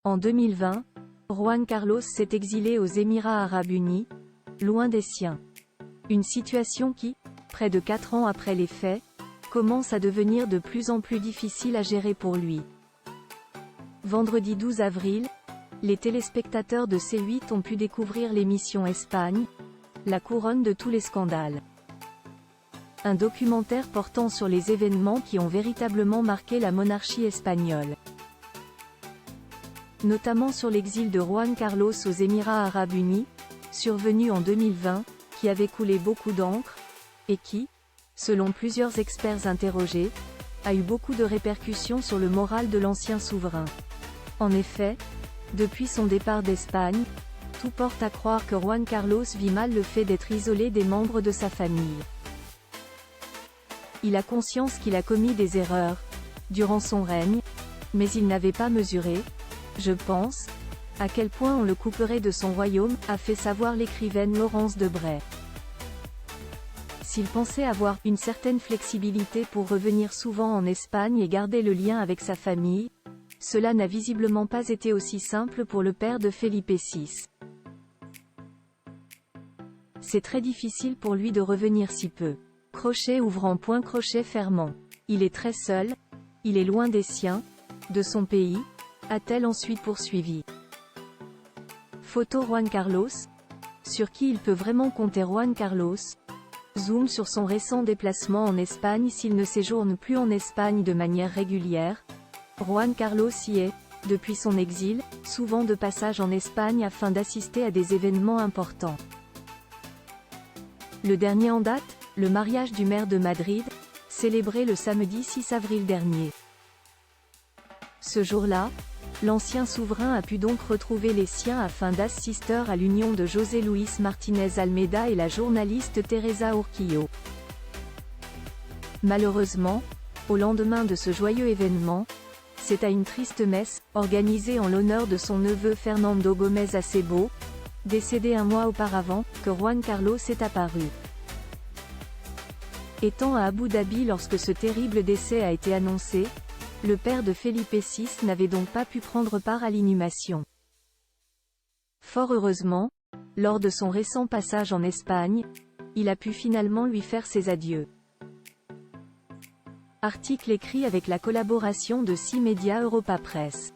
En 2020, Juan Carlos s'est exilé aux Émirats arabes unis, loin des siens. Une situation qui, près de 4 ans après les faits, commence à devenir de plus en plus difficile à gérer pour lui. Vendredi 12 avril, les téléspectateurs de C8 ont pu découvrir l'émission Espagne, la couronne de tous les scandales. Un documentaire portant sur les événements qui ont véritablement marqué la monarchie espagnole. Notamment sur l'exil de Juan Carlos aux Émirats arabes unis, survenu en 2020, qui avait coulé beaucoup d'encre, et qui, selon plusieurs experts interrogés, a eu beaucoup de répercussions sur le moral de l'ancien souverain. En effet, depuis son départ d'Espagne, tout porte à croire que Juan Carlos vit mal le fait d'être isolé des membres de sa famille. Il a conscience qu'il a commis des erreurs, durant son règne, mais il n'avait pas mesuré, je pense, à quel point on le couperait de son royaume, a fait savoir l'écrivaine Laurence Debray. S'il pensait avoir une certaine flexibilité pour revenir souvent en Espagne et garder le lien avec sa famille, cela n'a visiblement pas été aussi simple pour le père de Felipe VI. C'est très difficile pour lui de revenir si peu. Crochet ouvrant point crochet fermant. Il est très seul, il est loin des siens, de son pays, a-t-elle ensuite poursuivi. Photo Juan Carlos. Sur qui il peut vraiment compter Juan Carlos? Zoom sur son récent déplacement en Espagne. S'il ne séjourne plus en Espagne de manière régulière, Juan Carlos y est, depuis son exil, souvent de passage en Espagne afin d'assister à des événements importants. Le dernier en date, le mariage du maire de Madrid, célébré le samedi 6 avril dernier. Ce jour-là, l'ancien souverain a pu donc retrouver les siens afin d'assister à l'union de José Luis Martínez Almeida et la journaliste Teresa Urquillo. Malheureusement, au lendemain de ce joyeux événement, c'est à une triste messe, organisée en l'honneur de son neveu Fernando Gómez Acebo, décédé un mois auparavant, que Juan Carlos est apparu. Étant à Abu Dhabi lorsque ce terrible décès a été annoncé, le père de Felipe VI n'avait donc pas pu prendre part à l'inhumation. Fort heureusement, lors de son récent passage en Espagne, il a pu finalement lui faire ses adieux. Article écrit avec la collaboration de 6 médias Europa Press.